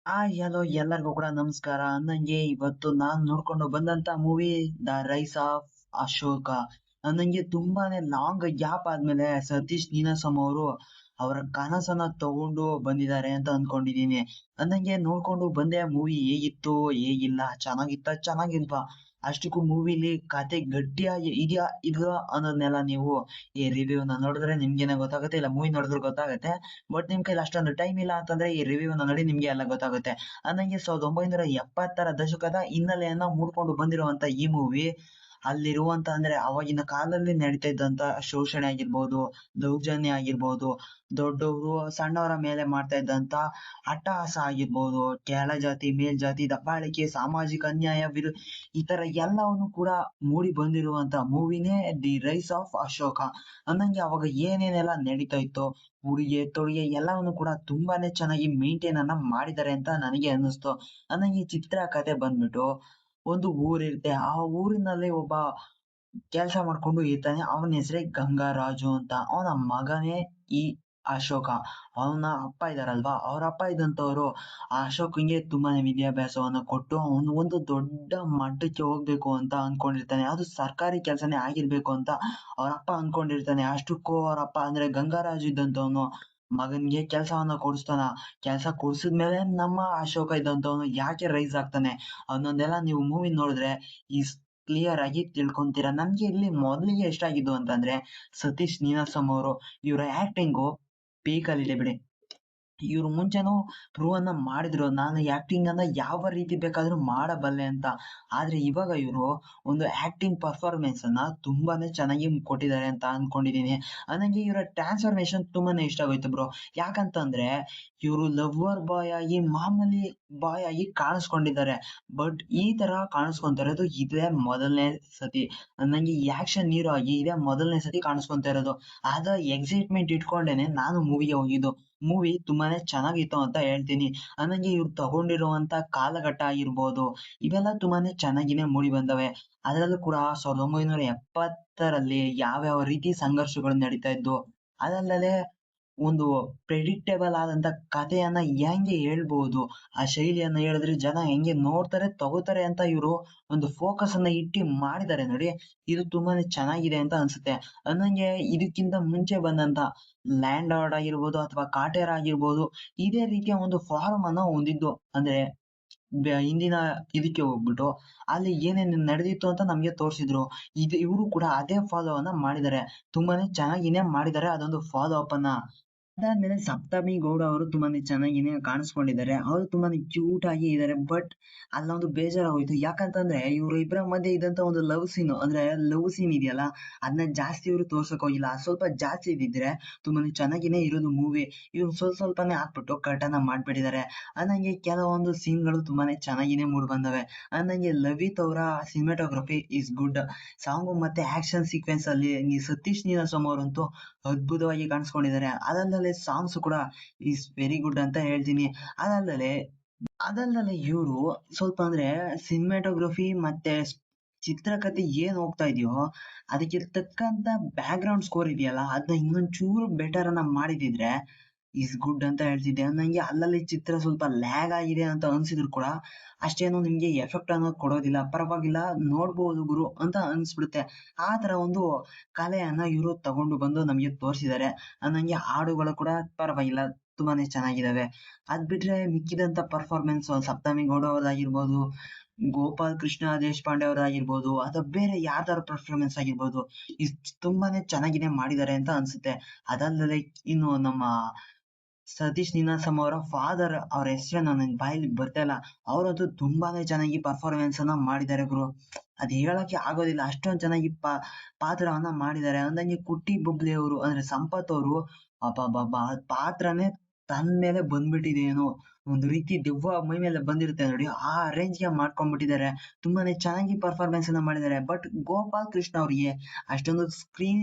Hello ಎಲ್ಲರಿಗೂ ಕೂಡ ನಮಸ್ಕಾರ. ನಂಗೆ ಇವತ್ತು ನಾನ್ ನೋಡ್ಕೊಂಡು ಬಂದಂತ movie the rise of Ashoka. ನಂಗೆ ತುಂಬಾನೇ ಲಾಂಗ್ ಗ್ಯಾಪ್ ಆದ್ಮೇಲೆ ಸತೀಶ್ ನೀನಾಸಂ ಅವರು ಅವರ ಕನಸನ್ನ ತಗೊಂಡು ಬಂದಿದ್ದಾರೆ ಅಂತ ಅನ್ಕೊಂಡಿದೀನಿ. ನಂಗೆ ನೋಡ್ಕೊಂಡು ಬಂದೆ ಮೂವಿ ಹೇಗಿತ್ತು ಹೇಗಿಲ್ಲ, ಚೆನ್ನಾಗಿಲ್ವಾ, ಅಷ್ಟಕ್ಕೂ ಮೂವಿಲಿ ಕತೆ ಗಟ್ಟಿಯಾಗಿ ಇದೆಯಾ ಇಲ್ವಾ ಅನ್ನೋದನ್ನೆಲ್ಲ ನೀವು ಈ ರಿವ್ಯೂನ ನೋಡಿದ್ರೆ ನಿಮ್ಗೇನೆ ಗೊತ್ತಾಗುತ್ತೆ, ಇಲ್ಲ ಮೂವಿ ನೋಡಿದ್ರೆ ಗೊತ್ತಾಗುತ್ತೆ. ಬಟ್ ನಿಮ್ ಕೈಲಿ ಅಷ್ಟೊಂದು ಟೈಮ್ ಇಲ್ಲ ಅಂತಂದ್ರೆ ಈ ರಿವ್ಯೂನ ನೋಡಿ ನಿಮ್ಗೆ ಎಲ್ಲ ಗೊತ್ತಾಗುತ್ತೆ. ನನಗೆ 1970ರ ದಶಕದ ಹಿನ್ನೆಲೆಯನ್ನ ಮೂಡ್ಕೊಂಡು ಬಂದಿರುವಂತ ಈ ಮೂವಿ ಅಲ್ಲಿರುವಂತ ಅಂದ್ರೆ ಅವಾಗಿನ ಕಾಲದಲ್ಲಿ ನಡೀತಾ ಇದ್ದಂತ ಶೋಷಣೆ ಆಗಿರ್ಬೋದು, ದೌರ್ಜನ್ಯ ಆಗಿರ್ಬೋದು, ದೊಡ್ಡವರು ಸಣ್ಣವರ ಮೇಲೆ ಮಾಡ್ತಾ ಇದ್ದಂತ ಅಟ್ಟಹಾಸ ಆಗಿರ್ಬೋದು, ಕೆಳಜಾತಿ ಮೇಲ್ಜಾತಿ ದಬ್ಬಾಳಿಕೆ, ಸಾಮಾಜಿಕ ಅನ್ಯಾಯ ಈ ತರ ಎಲ್ಲವನ್ನು ಕೂಡ ಮೂಡಿ ಬಂದಿರುವಂತ ಮೂವಿನೇ ದಿ ರೈಸ್ ಆಫ್ ಅಶೋಕ. ಅನ್ನಂಗೆ ಅವಾಗ ಏನೇನೆಲ್ಲ ನಡೀತಾ ಇತ್ತು, ಉಡುಗೆ ತೊಡುಗೆ ಎಲ್ಲವನ್ನು ಕೂಡ ತುಂಬಾನೇ ಚೆನ್ನಾಗಿ ಮೇಂಟೈನ್ ಅನ್ನ ಮಾಡಿದ್ದಾರೆ ಅಂತ ನನಗೆ ಅನ್ನಿಸ್ತು. ನನಗೆ ಈ ಚಿತ್ರ ಕಥೆ ಬಂದ್ಬಿಟ್ಟು, ಒಂದು ಊರಿರುತ್ತೆ, ಆ ಊರಿನಲ್ಲಿ ಒಬ್ಬ ಕೆಲ್ಸ ಮಾಡ್ಕೊಂಡು ಇರ್ತಾನೆ. ಅವನ ಹೆಸರೇ ಗಂಗರಾಜು ಅಂತ. ಅವನ ಮಗನೇ ಈ ಅಶೋಕ. ಅವನ ಅಪ್ಪ ಇದಾರಲ್ವಾ, ಅವ್ರ ಅಪ್ಪ ಇದ್ದಂತವ್ರು ಆ ಅಶೋಕಂಗೆ ತುಂಬಾನೇ ವಿದ್ಯಾಭ್ಯಾಸವನ್ನ ಕೊಟ್ಟು ಅವನು ಒಂದು ದೊಡ್ಡ ಮಟ್ಟಕ್ಕೆ ಹೋಗ್ಬೇಕು ಅಂತ ಅನ್ಕೊಂಡಿರ್ತಾನೆ. ಅದು ಸರ್ಕಾರಿ ಕೆಲ್ಸನೇ ಆಗಿರ್ಬೇಕು ಅಂತ ಅವ್ರ ಅಪ್ಪ ಅನ್ಕೊಂಡಿರ್ತಾನೆ. ಅಷ್ಟಕ್ಕೂ ಅವ್ರ ಅಪ್ಪ ಅಂದ್ರೆ ಗಂಗರಾಜು ಇದ್ದಂತವನು ಮಗನ್ಗೆ ಕೆಲ್ಸವನ್ನ ಕೊಡಿಸ್ತಾನ. ಕೆಲ್ಸ ಕೊಡ್ಸಿದ್ಮೇಲೆ ನಮ್ಮ ಅಶೋಕ ಇದ್ದಂತವನು ಯಾಕೆ ರೈಸ್ ಆಗ್ತಾನೆ ಅನ್ನೋದೆಲ್ಲ ನೀವು ಮೂವಿ ನೋಡಿದ್ರೆ ಈ ಕ್ಲಿಯರ್ ಆಗಿ ತಿಳ್ಕೊಂತೀರಾ. ನನ್ಗೆ ಇಲ್ಲಿ ಮೊದಲಿಗೆ ಎಷ್ಟ ಆಗಿದ್ದು ಅಂತಂದ್ರೆ ಸತೀಶ್ ನೀನಾಸಂ ಅವರು, ಇವರ ಆಕ್ಟಿಂಗು ಪೀಕ್ ಅಲ್ಲಿದೆ ಬಿಡಿ. ಇವ್ರು ಮುಂಚೆನೂ ಪ್ರೂವ್ ಅನ್ನ ಮಾಡಿದ್ರು, ನಾನು ಆಕ್ಟಿಂಗ್ ಅನ್ನ ಯಾವ ರೀತಿ ಬೇಕಾದ್ರೂ ಮಾಡಬಲ್ಲೆ ಅಂತ. ಆದ್ರೆ ಇವಾಗ ಇವರು ಒಂದು ಆಕ್ಟಿಂಗ್ ಪರ್ಫಾರ್ಮೆನ್ಸ್ ಅನ್ನ ತುಂಬಾನೇ ಚೆನ್ನಾಗಿ ಕೊಟ್ಟಿದ್ದಾರೆ ಅಂತ ಅನ್ಕೊಂಡಿದೀನಿ. ನನಗೆ ಇವರ ಟ್ರಾನ್ಸ್ಫಾರ್ಮೇಶನ್ ತುಂಬಾನೇ ಇಷ್ಟ ಆಗೋಯ್ತು ಬ್ರೋ. ಯಾಕಂತಂದ್ರೆ ಇವರು ಲವ್ವರ್ ಬಾಯ್ ಆಗಿ ಮಾಮೂಲಿ ಬಾಯ್ ಆಗಿ ಕಾಣಿಸ್ಕೊಂಡಿದ್ದಾರೆ. ಬಟ್ ಈ ತರ ಕಾಣಿಸ್ಕೊಂತ ಇರೋದು ಇದೇ ಮೊದಲನೇ ಸತಿ. ನಂಗೆ ಈ ಆಕ್ಷನ್ ಹೀರೋ ಆಗಿ ಇದೇ ಮೊದಲನೇ ಸತಿ ಕಾಣಿಸ್ಕೊಂತ ಇರೋದು. ಅದ ಎಕ್ಸೈಟ್ಮೆಂಟ್ ಇಟ್ಕೊಂಡೇನೆ ನಾನು ಮೂವಿಗೆ ಹೋಗಿದ್ದು. ಮೂವಿ ತುಂಬಾನೇ ಚೆನ್ನಾಗಿತ್ತು ಅಂತ ಹೇಳ್ತೀನಿ. ನನಗೆ ಇವ್ರು ತಗೊಂಡಿರುವಂತ ಕಾಲಘಟ್ಟ ಆಗಿರ್ಬೋದು, ಇವೆಲ್ಲ ತುಂಬಾನೇ ಚೆನ್ನಾಗಿನೇ ಮೂಡಿ ಬಂದವೆ. ಅದ್ರಲ್ಲೂ ಕೂಡ 1970ರಲ್ಲಿ ಯಾವ್ಯಾವ ರೀತಿ ಸಂಘರ್ಷಗಳು ನಡೀತಾ ಇದ್ವು, ಅದಲ್ಲದೆ ಒಂದು ಪ್ರೆಡಿಕ್ಟೇಬಲ್ ಆದಂತ ಕಥೆಯನ್ನ ಹೆಂಗೆ ಹೇಳ್ಬೋದು, ಆ ಶೈಲಿಯನ್ನ ಹೇಳಿದ್ರೆ ಜನ ಹೆಂಗೆ ನೋಡ್ತಾರೆ ತಗೋತಾರೆ ಅಂತ ಇವರು ಒಂದು ಫೋಕಸ್ ಅನ್ನ ಇಟ್ಟು ಮಾಡಿದ್ದಾರೆ ನೋಡಿ. ಇದು ತುಂಬಾನೇ ಚೆನ್ನಾಗಿದೆ ಅಂತ ಅನ್ಸುತ್ತೆ. ನಂಗೆ ಇದಕ್ಕಿಂತ ಮುಂಚೆ ಬಂದಂತ ಲ್ಯಾಂಡ್ ಲಾರ್ಡ್ ಆಗಿರ್ಬೋದು ಅಥವಾ ಕಾಟೇರ ಆಗಿರ್ಬೋದು, ಇದೇ ರೀತಿಯ ಒಂದು ಫಾರ್ಮ್ ಅನ್ನ ಹೊಂದಿದ್ದು. ಅಂದ್ರೆ ಹಿಂದಿನ ಇದಕ್ಕೆ ಹೋಗ್ಬಿಟ್ಟು ಅಲ್ಲಿ ಏನೇನು ನಡೆದಿತ್ತು ಅಂತ ನಮ್ಗೆ ತೋರಿಸಿದ್ರು. ಇವರು ಕೂಡ ಅದೇ ಫಾಲೋ ಅನ್ನ ಮಾಡಿದ್ದಾರೆ. ತುಂಬಾನೇ ಚೆನ್ನಾಗಿನೇ ಮಾಡಿದ್ದಾರೆ ಅದೊಂದು ಫಾಲೋ ಅಪ್ ಅನ್ನ. ಅದಾದ್ಮೇಲೆ ಸಪ್ತಮಿ ಗೌಡ ಅವರು ತುಂಬಾನೇ ಚೆನ್ನಾಗಿನೇ ಕಾಣಿಸ್ಕೊಂಡಿದ್ದಾರೆ. ಅವರು ತುಂಬಾನೇ ಕ್ಯೂಟ್ ಆಗಿ ಇದ್ದಾರೆ. ಬಟ್ ಅಲ್ಲೊಂದು ಬೇಜಾರಾಗೋಯ್ತು. ಯಾಕಂತಂದ್ರೆ ಇವ್ರು ಇಬ್ಬರ ಮಧ್ಯೆ ಇದ್ದಂತ ಒಂದು ಲವ್ ಸೀನ್, ಅಂದ್ರೆ ಲವ್ ಸೀನ್ ಇದೆಯಲ್ಲ, ಅದನ್ನ ಜಾಸ್ತಿ ಇವರು ತೋರ್ಸಕ್ ಹೋಗಿಲ್ಲ. ಸ್ವಲ್ಪ ಜಾಸ್ತಿ ಇದ್ದಿದ್ರೆ ತುಂಬಾನೇ ಚೆನ್ನಾಗಿನೇ ಇರೋದು ಮೂವಿ. ಇವ್ರು ಸ್ವಲ್ಪನೇ ಹಾಕ್ಬಿಟ್ಟು ಕಟನ ಮಾಡ್ಬಿಟ್ಟಿದ್ದಾರೆ. ನಂಗೆ ಕೆಲವೊಂದು ಸೀನ್ ಗಳು ತುಂಬಾನೇ ಚೆನ್ನಾಗಿನೇ ಮೂಡ್ ಬಂದವೆ. ನಂಗೆ ಲವಿತ್ ಅವರ ಸಿನಿಮಾಟೋಗ್ರಫಿ ಇಸ್ ಗುಡ್. ಸಾಂಗು ಮತ್ತೆ ಆಕ್ಷನ್ ಸೀಕ್ವೆನ್ಸ್ ಅಲ್ಲಿ ಈ ಸತೀಶ್ ನೀನಾಸಂ ಅವರಂತೂ ಅದ್ಭುತವಾಗಿ ಕಾಣಿಸ್ಕೊಂಡಿದ್ದಾರೆ. ಅದಲ್ಲದೆ ಸಾಂಗ್ಸ್ ಕೂಡ ಈಸ್ ವೆರಿ ಗುಡ್ ಅಂತ ಹೇಳ್ತೀನಿ. ಅದಲ್ಲದೆ ಇವರು ಸ್ವಲ್ಪ ಅಂದ್ರೆ ಸಿನಿಮಾಟೋಗ್ರಫಿ ಮತ್ತೆ ಚಿತ್ರಕಥೆ ಏನ್ ಹೋಗ್ತಾ ಇದೆಯೋ ಅದಕ್ಕೆ ತಕ್ಕಂತ ಬ್ಯಾಕ್ ಗ್ರೌಂಡ್ ಸ್ಕೋರ್ ಇದೆಯಲ್ಲ, ಅದನ್ನ ಇನ್ನೊಂದ್ ಚೂರು ಬೆಟರ್ ಅನ್ನ ಮಾಡಿದಿದ್ರೆ ಈಸ್ ಗುಡ್ ಅಂತ ಹೇಳ್ತಿದ್ದೆ. ನಂಗೆ ಅಲ್ಲಲ್ಲಿ ಚಿತ್ರ ಸ್ವಲ್ಪ ಲ್ಯಾಗ್ ಆಗಿದೆ ಅಂತ ಅನ್ಸಿದ್ರು ಕೂಡ ಅಷ್ಟೇನು ನಿಮ್ಗೆ ಎಫೆಕ್ಟ್ ಅನ್ನೋದು ಕೊಡೋದಿಲ್ಲ. ಪರವಾಗಿಲ್ಲ, ನೋಡ್ಬೋದು ಗುರು ಅಂತ ಅನ್ಸ್ಬಿಡುತ್ತೆ. ಆ ತರ ಒಂದು ಕಲೆಯನ್ನ ಇವರು ತಗೊಂಡು ಬಂದು ನಮ್ಗೆ ತೋರಿಸಿದ್ದಾರೆ. ನಂಗೆ ಹಾಡುಗಳು ಕೂಡ ಪರವಾಗಿಲ್ಲ, ತುಂಬಾನೇ ಚೆನ್ನಾಗಿದಾವೆ. ಅದ್ ಬಿಟ್ರೆ ಮಿಕ್ಕಿದಂತ ಪರ್ಫಾರ್ಮೆನ್ಸ್ ಸಪ್ತಮಿ ಗೌಡ ಅವ್ರದ್ದಾಗಿರ್ಬೋದು, ಗೋಪಾಲ್ ಕೃಷ್ಣ ದೇಶಪಾಂಡೆ ಅವ್ರದ್ದಾಗಿರ್ಬೋದು, ಅಥವಾ ಬೇರೆ ಯಾರ್ದಾರ ಪರ್ಫಾರ್ಮೆನ್ಸ್ ಆಗಿರ್ಬೋದು, ತುಂಬಾನೇ ಚೆನ್ನಾಗಿನೇ ಮಾಡಿದ್ದಾರೆ ಅಂತ ಅನ್ಸುತ್ತೆ. ಅದಲ್ಲದೆ ಇನ್ನು ನಮ್ಮ ಸತೀಶ್ ನೀನಾಸಂ ಅವರ ಫಾದರ್, ಅವ್ರ ಹೆಸರು ನನ್ನ ಬಾಯಲ್ಲಿ ಬರ್ತಾ ಇಲ್ಲ, ಅವರಂತೂ ತುಂಬಾನೇ ಚೆನ್ನಾಗಿ ಪರ್ಫಾರ್ಮೆನ್ಸ್ ಅನ್ನ ಮಾಡಿದ್ದಾರೆ ಗುರು. ಅದ್ ಹೇಳಕ್ಕೆ ಆಗೋದಿಲ್ಲ, ಅಷ್ಟೊಂದ್ ಚೆನ್ನಾಗಿ ಪಾತ್ರವನ್ನ ಮಾಡಿದ್ದಾರೆ. ಅಂದಂಗೆ ಕುಟ್ಟಿ ಬುಬ್ಲಿ ಅವರು ಅಂದ್ರೆ ಸಂಪತ್ ಅವರು, ಅಬ್ಬಬ್ಬಬ್ಬಾ ಪಾತ್ರನೇ ತನ್ ಮೇಲೆ ಬಂದ್ಬಿಟ್ಟಿದೆ ಏನೋ, ಒಂದು ರೀತಿ ದೆವ್ವ ಮೈ ಮೇಲೆ ಬಂದಿರುತ್ತೆ ನೋಡಿ, ಆ ರೇಂಜ್ ಗೆ ಮಾಡ್ಕೊಂಡ್ಬಿಟ್ಟಿದ್ದಾರೆ. ತುಂಬಾನೇ ಚೆನ್ನಾಗಿ ಪರ್ಫಾರ್ಮೆನ್ಸ್ ಅನ್ನ ಮಾಡಿದ್ದಾರೆ. ಬಟ್ ಗೋಪಾಲ್ ಕೃಷ್ಣ ಅವರಿಗೆ ಅಷ್ಟೊಂದು ಸ್ಕ್ರೀನ್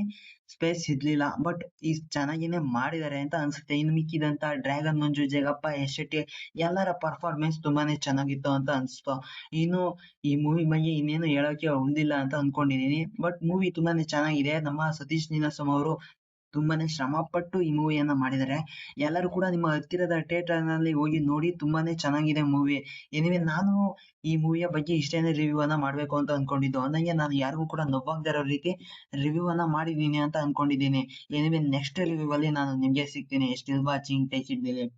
ಸ್ಪೇಸ್ ಇರ್ಲಿಲ್ಲ. ಬಟ್ ಈ ಚೆನ್ನಾಗಿನೇ ಮಾಡಿದ್ದಾರೆ ಅಂತ ಅನ್ಸುತ್ತೆ. ಇನ್ನು ಮಿಕ್ಕಿದಂತ ಡ್ರ್ಯಾಗನ್ ಮಂಜು, ಜಗಪ್ಪ, ಯಶ್ ಶೆಟ್ಟಿ ಎಲ್ಲರ ಪರ್ಫಾರ್ಮೆನ್ಸ್ ತುಂಬಾನೇ ಚೆನ್ನಾಗಿತ್ತು ಅಂತ ಅನ್ಸ್ತು. ಇನ್ನು ಈ ಮೂವಿ ಬಗ್ಗೆ ಇನ್ನೇನು ಹೇಳೋಕೆ ಉಳಿದಿಲ್ಲ ಅಂತ ಅನ್ಕೊಂಡಿದೀನಿ. ಬಟ್ ಮೂವಿ ತುಂಬಾನೇ ಚೆನ್ನಾಗಿದೆ. ನಮ್ಮ ಸತೀಶ್ ನೀನಾಸಂ ಅವರು ತುಂಬಾನೇ ಶ್ರಮ ಪಟ್ಟು ಈ ಮೂವಿಯನ್ನ ಮಾಡಿದ್ದಾರೆ. ಎಲ್ಲರೂ ಕೂಡ ನಿಮ್ಮ ಹತ್ತಿರದ ಥಿಯೇಟರ್ ನಲ್ಲಿ ಹೋಗಿ ನೋಡಿ, ತುಂಬಾನೇ ಚೆನ್ನಾಗಿದೆ ಮೂವಿ. ಎನಿವೆ ನಾನು ಈ ಮೂವಿಯ ಬಗ್ಗೆ ಇಷ್ಟೇನೆ ರಿವ್ಯೂ ಅನ್ನ ಮಾಡ್ಬೇಕು ಅಂತ ಅನ್ಕೊಂಡಿದ್ದು. ಅಂದಂಗೆ ನಾನು ಯಾರಿಗೂ ಕೂಡ ನೋವಾಗ್ದೇ ಇರೋ ರೀತಿ ರಿವ್ಯೂ ಅನ್ನ ಮಾಡಿದೀನಿ ಅಂತ ಅನ್ಕೊಂಡಿದ್ದೀನಿ. ಎನಿವೆ ನೆಕ್ಸ್ಟ್ ರಿವ್ಯೂ ಅಲ್ಲಿ ನಾನು ನಿಮ್ಗೆ ಸಿಗ್ತೀನಿ. Still watching, take it delete.